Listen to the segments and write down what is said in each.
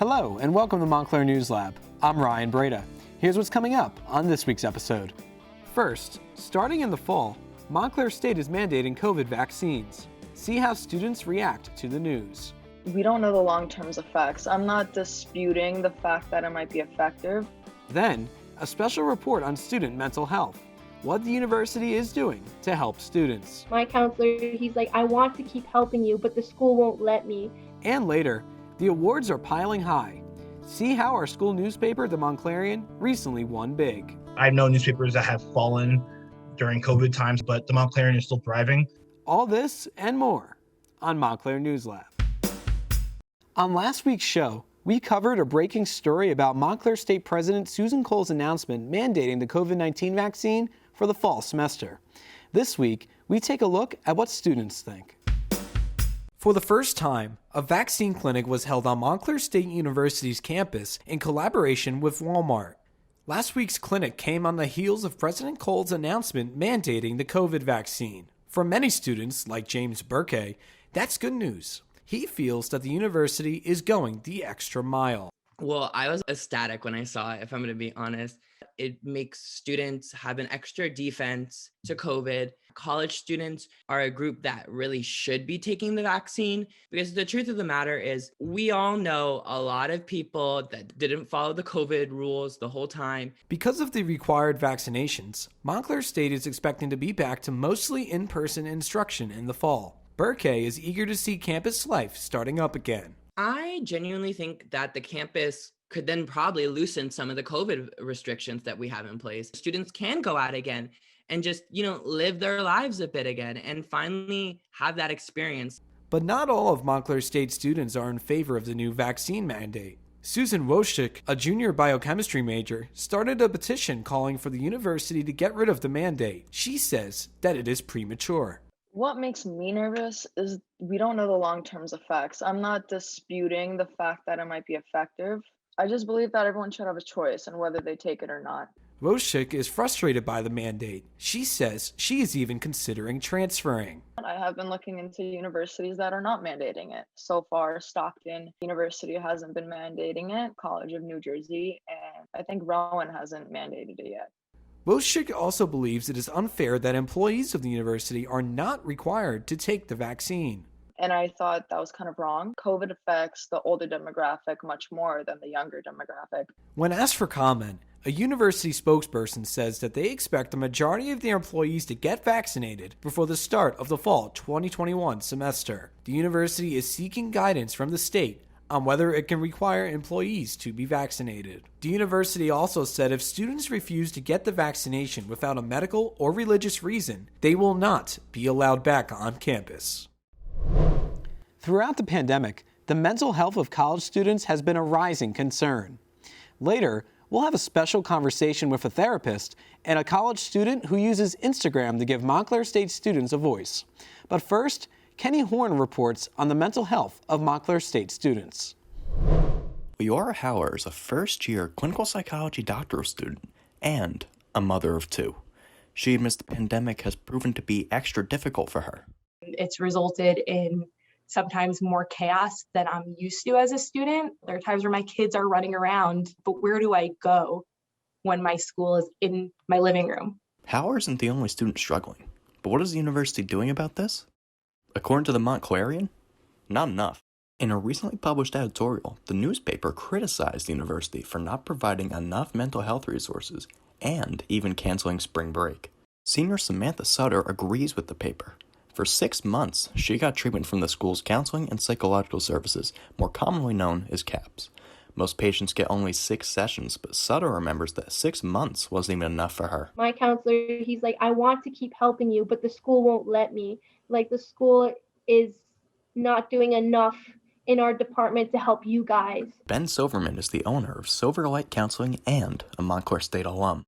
Hello, and welcome to Montclair News Lab. I'm Ryan Breda. Here's what's coming up on this week's episode. First, starting in the fall, Montclair State is mandating COVID vaccines. See how students react to the news. We don't know the long-term effects. I'm not disputing the fact that it might be effective. Then, a special report on student mental health. What the university is doing to help students. My counselor, he's like, I want to keep helping you, but the school won't let me. And later, the awards are piling high. See how our school newspaper, the Montclarian, recently won big. I know newspapers that have fallen during COVID times, but the Montclarian is still thriving. All this and more on Montclair News Lab. On last week's show, we covered a breaking story about Montclair State President Susan Cole's announcement mandating the COVID-19 vaccine for the fall semester. This week, we take a look at what students think. For the first time, a vaccine clinic was held on Montclair State University's campus in collaboration with Walmart. Last week's clinic came on the heels of President Cole's announcement mandating the COVID vaccine. For many students, like James Burke, that's good news. He feels that the university is going the extra mile. Well, I was ecstatic when I saw it, if I'm going to be honest. It makes students have an extra defense to COVID. College students are a group that really should be taking the vaccine because the truth of the matter is we all know a lot of people that didn't follow the COVID rules the whole time. Because of the required vaccinations, Montclair State is expecting to be back to mostly in-person instruction in the fall. Burke is eager to see campus life starting up again. I genuinely think that the campus could then probably loosen some of the COVID restrictions that we have in place. Students can go out again and just, live their lives a bit again and finally have that experience. But not all of Montclair State students are in favor of the new vaccine mandate. Susan WOJCIK, a junior biochemistry major, started a petition calling for the university to get rid of the mandate. She says that it is premature. What makes me nervous is we don't know the long-term effects. I'm not disputing the fact that it might be effective. I just believe that everyone should have a choice in whether they take it or not. WOJCIK is frustrated by the mandate. She says she is even considering transferring. I have been looking into universities that are not mandating it. So far, Stockton University hasn't been mandating it, College of New Jersey, and I think Rowan hasn't mandated it yet. WOJCIK also believes it is unfair that employees of the university are not required to take the vaccine. And I thought that was kind of wrong. COVID affects the older demographic much more than the younger demographic. When asked for comment, a university spokesperson says that they expect the majority of their employees to get vaccinated before the start of the fall 2021 semester. The university is seeking guidance from the state on whether it can require employees to be vaccinated. The university also said if students refuse to get the vaccination without a medical or religious reason, they will not be allowed back on campus. Throughout the pandemic, the mental health of college students has been a rising concern. Later, we'll have a special conversation with a therapist and a college student who uses Instagram to give Montclair State students a voice. But first, Kenny Horn reports on the mental health of Montclair State students. Leora Hauer is a first-year clinical psychology doctoral student and a mother of two. She admits the pandemic has proven to be extra difficult for her. It's resulted in sometimes more chaos than I'm used to as a student. There are times where my kids are running around, but where do I go when my school is in my living room? Hauer isn't the only student struggling, but what is the university doing about this? According to the Montclarian, not enough. In a recently published editorial, the newspaper criticized the university for not providing enough mental health resources and even canceling spring break. Senior Samantha SUTTER agrees with the paper. For 6 months, she got treatment from the school's counseling and psychological services, more commonly known as CAPS. Most patients get only 6 sessions, but Sutter remembers that 6 months wasn't even enough for her. My counselor, he's like, I want to keep helping you, but the school won't let me. Like, the school is not doing enough in our department to help you guys. Ben Silverman is the owner of Silverlight Counseling and a Montclair State alum.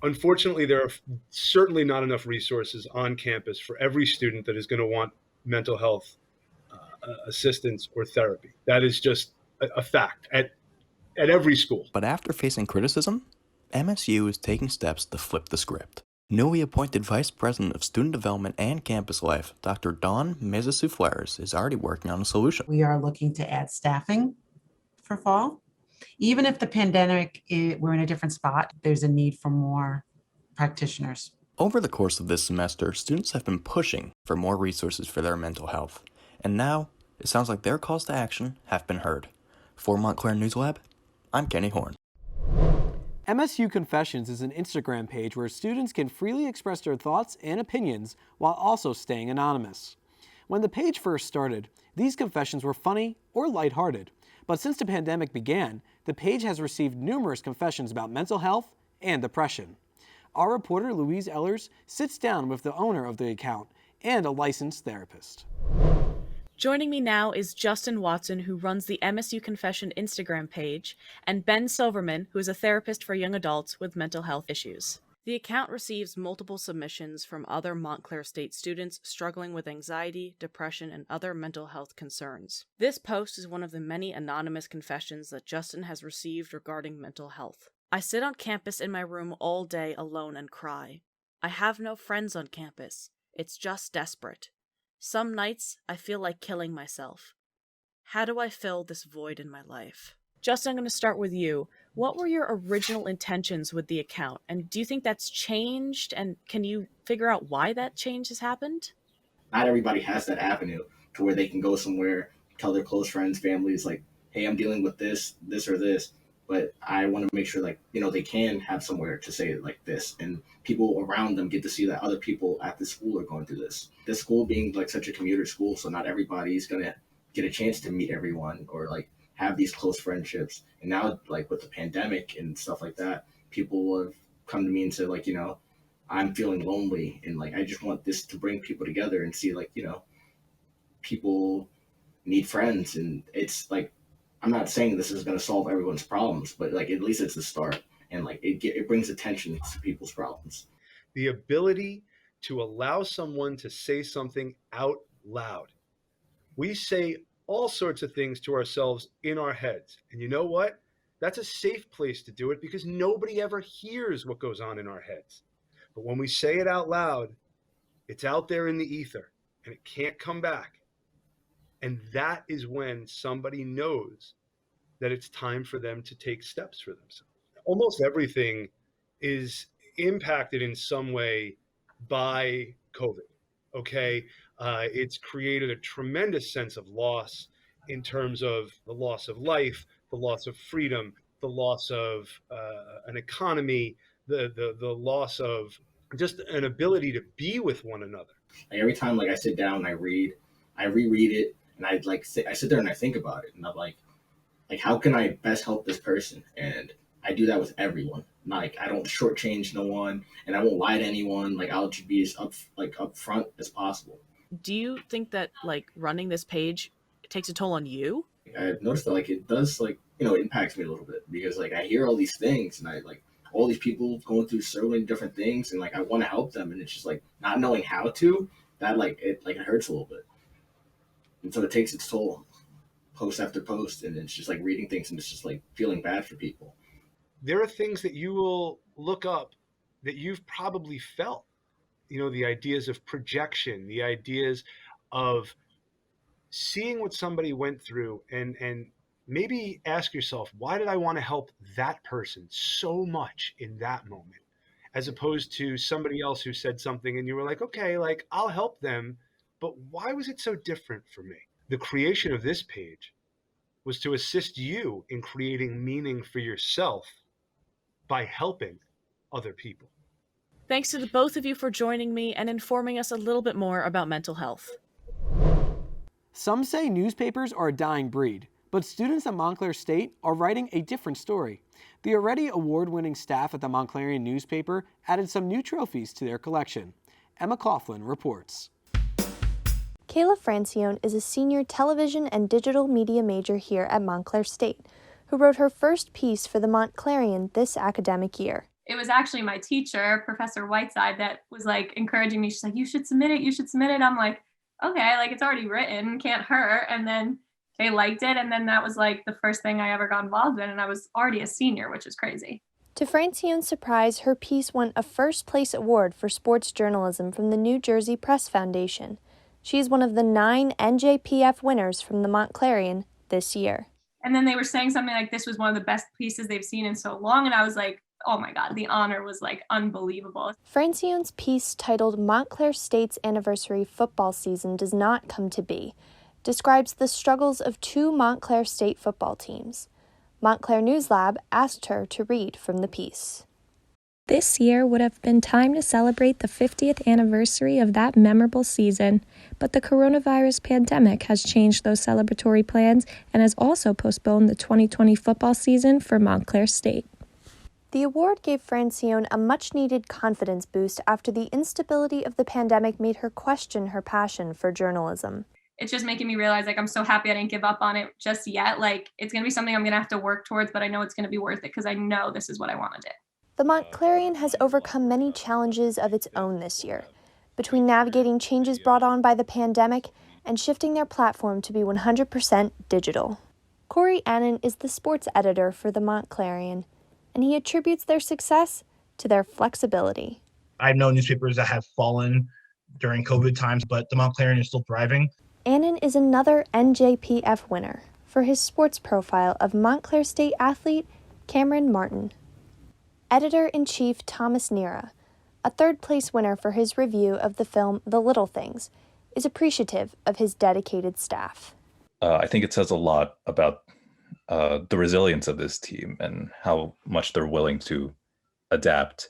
Unfortunately, there are certainly not enough resources on campus for every student that is going to want mental health assistance or therapy. That is just a fact at every school. But after facing criticism, MSU is taking steps to flip the script. Newly appointed Vice President of Student Development and Campus Life, Dr. Dawn Meza-Souffleres, is already working on a solution. We are looking to add staffing for fall. Even if the pandemic, we're in a different spot, there's a need for more practitioners. Over the course of this semester, students have been pushing for more resources for their mental health. And now, it sounds like their calls to action have been heard. For Montclair News Lab, I'm Kenny Horn. MSU Confessions is an Instagram page where students can freely express their thoughts and opinions while also staying anonymous. When the page first started, these confessions were funny or lighthearted, but since the pandemic began, the page has received numerous confessions about mental health and depression. Our reporter Louise Ellers sits down with the owner of the account and a licensed therapist. Joining me now is Justin Watson, who runs the MSU Confession Instagram page, and Ben Silverman, who is a therapist for young adults with mental health issues. The account receives multiple submissions from other Montclair State students struggling with anxiety, depression, and other mental health concerns. This post is one of the many anonymous confessions that Justin has received regarding mental health. I sit on campus in my room all day alone and cry. I have no friends on campus. It's just desperate. Some nights, I feel like killing myself. How do I fill this void in my life? Justin, I'm going to start with you. What were your original intentions with the account? And do you think that's changed? And can you figure out why that change has happened? Not everybody has that avenue to where they can go somewhere, tell their close friends, families, like, hey, I'm dealing with this or this. But I want to make sure, like, they can have somewhere to say it like this. And people around them get to see that other people at the school are going through this. This school being like such a commuter school, so not everybody's going to get a chance to meet everyone or like have these close friendships. And now, like with the pandemic and stuff like that, people have come to me and said, like, I'm feeling lonely. And like, I just want this to bring people together and see, like, people need friends. And it's like, I'm not saying this is going to solve everyone's problems, but like at least it's a start, and like it brings attention to people's problems. The ability to allow someone to say something out loud. We say all sorts of things to ourselves in our heads, and you know what? That's a safe place to do it because nobody ever hears what goes on in our heads. But when we say it out loud, it's out there in the ether and it can't come back. And that is when somebody knows that it's time for them to take steps for themselves. Almost everything is impacted in some way by COVID, okay? It's created a tremendous sense of loss in terms of the loss of life, the loss of freedom, the loss of an economy, the loss of just an ability to be with one another. Like every time like I sit down and I reread it, and I sit there and I think about it, and I'm like how can I best help this person? And I do that with everyone. Like I don't shortchange no one, and I won't lie to anyone. Like I'll just be as upfront as possible. Do you think that like running this page takes a toll on you? I've noticed that like it does it impacts me a little bit because like I hear all these things and I like all these people going through so many different things and like I want to help them, and it's just like not knowing how to, that it hurts a little bit. And so it takes its toll post after post, and it's just like reading things and it's just like feeling bad for people. There are things that you will look up that you've probably felt, the ideas of projection, the ideas of seeing what somebody went through and maybe ask yourself, why did I want to help that person so much in that moment? As opposed to somebody else who said something and you were like, okay, like I'll help them, but why was it so different for me? The creation of this page was to assist you in creating meaning for yourself by helping other people. Thanks to the both of you for joining me and informing us a little bit more about mental health. Some say newspapers are a dying breed, but students at Montclair State are writing a different story. The already award-winning staff at the Montclarian newspaper added some new trophies to their collection. Emma Coughlin reports. KAYLA Francione is a senior television and digital media major here at Montclair State, who wrote her first piece for the Montclarian this academic year. It was actually my teacher, Professor Whiteside, that was like encouraging me. She's like, you should submit it. I'm like, okay, like it's already written, can't hurt. And then Kay liked it. And then that was like the first thing I ever got involved in. And I was already a senior, which is crazy. To Francione's surprise, her piece won a first place award for sports journalism from the New Jersey Press Foundation. She is one of the 9 NJPF winners from the Montclarian this year. And then they were saying something like this was one of the best pieces they've seen in so long. And I was like, oh my God, the honor was like unbelievable. Francione's piece titled Montclair State's Anniversary Football Season Does Not Come to Be describes the struggles of two Montclair State football teams. Montclair News Lab asked her to read from the piece. This year would have been time to celebrate the 50th anniversary of that memorable season, but the coronavirus pandemic has changed those celebratory plans and has also postponed the 2020 football season for Montclair State. The award gave Francione a much-needed confidence boost after the instability of the pandemic made her question her passion for journalism. It's just making me realize, like, I'm so happy I didn't give up on it just yet. Like, it's going to be something I'm going to have to work towards, but I know it's going to be worth it because I know this is what I want to do. The Montclarian has overcome many challenges of its own this year, between navigating changes brought on by the pandemic and shifting their platform to be 100% digital. Corey Annan is the sports editor for the Montclarian, and he attributes their success to their flexibility. I've known newspapers that have fallen during COVID times, but the Montclarian is still thriving. Annan is another NJPF winner for his sports profile of Montclair State athlete Cameron Martin. Editor-in-Chief Thomas Nera, a third-place winner for his review of the film The Little Things, is appreciative of his dedicated staff. I think it says a lot about the resilience of this team and how much they're willing to adapt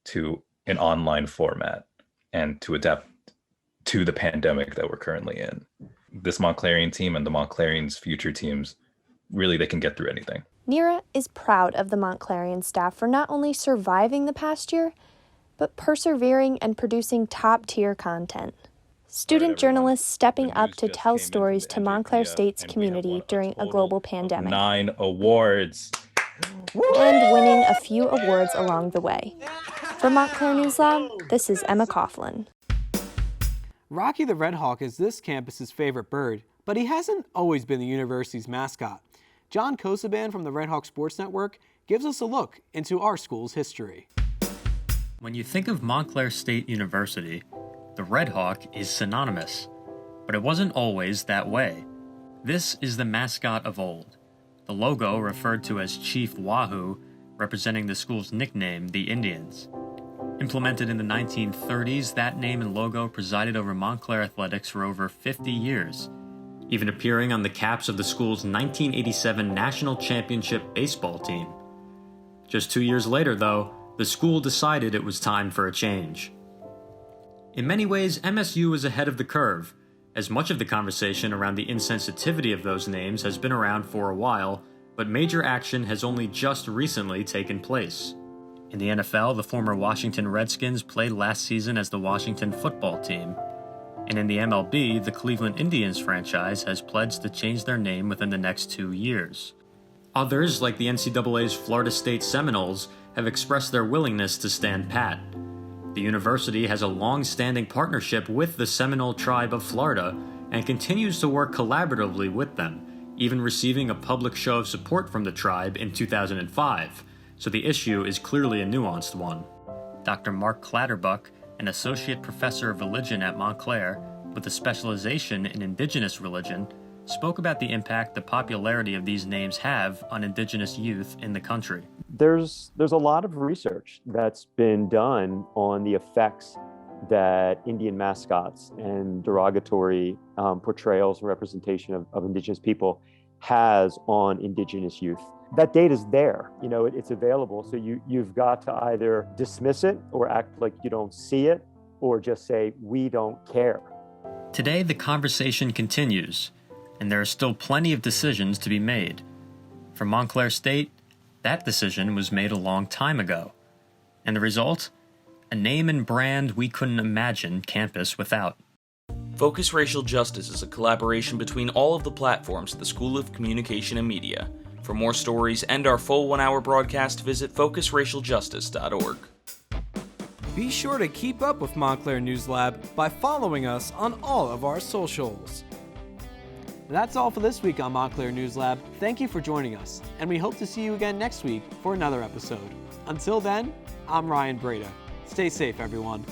to an online format and to adapt to the pandemic that we're currently in. This Montclarian team and the Montclarian's future teams, really, they can get through anything. Nera is proud of the Montclarian staff for not only surviving the past year, but persevering and producing top-tier content. Student journalists stepping up to tell stories to Montclair State's community during a global pandemic. 9 awards. And winning a few awards along the way. For Montclair News Lab, this is Emma Coughlin. Rocky the Red Hawk is this campus's favorite bird, but he hasn't always been the university's mascot. John KOCIBAN from the Red Hawk Sports Network gives us a look into our school's history. When you think of Montclair State University, the Red Hawk is synonymous, but it wasn't always that way. This is the mascot of old. The logo referred to as Chief Wahoo, representing the school's nickname, the Indians. Implemented in the 1930s, that name and logo presided over Montclair athletics for over 50 years, even appearing on the caps of the school's 1987 National Championship baseball team. Just 2 years later, though, the school decided it was time for a change. In many ways, MSU was ahead of the curve, as much of the conversation around the insensitivity of those names has been around for a while, but major action has only just recently taken place. In the NFL, the former Washington Redskins played last season as the Washington football team, and in the MLB, the Cleveland Indians franchise has pledged to change their name within the next 2 years. Others, like the NCAA's Florida State Seminoles, have expressed their willingness to stand pat. The university has a long-standing partnership with the Seminole tribe of Florida and continues to work collaboratively with them, even receiving a public show of support from the tribe in 2005, so the issue is clearly a nuanced one. Dr. Mark Clatterbuck, an associate professor of religion at Montclair with a specialization in indigenous religion, spoke about the impact the popularity of these names have on indigenous youth in the country. There's a lot of research that's been done on the effects that Indian mascots and derogatory portrayals and representation of indigenous people has on indigenous youth. That data is there, it's available. So you've got to either dismiss it or act like you don't see it, or just say, we don't care. Today, the conversation continues, and there are still plenty of decisions to be made. For Montclair State, that decision was made a long time ago. And the result? A name and brand we couldn't imagine campus without. Focus Racial Justice is a collaboration between all of the platforms at the School of Communication and Media. For more stories and our full 1-hour broadcast, visit focusracialjustice.org. Be sure to keep up with Montclair News Lab by following us on all of our socials. That's all for this week on Montclair News Lab. Thank you for joining us, and we hope to see you again next week for another episode. Until then, I'm Ryan Breda. Stay safe, everyone.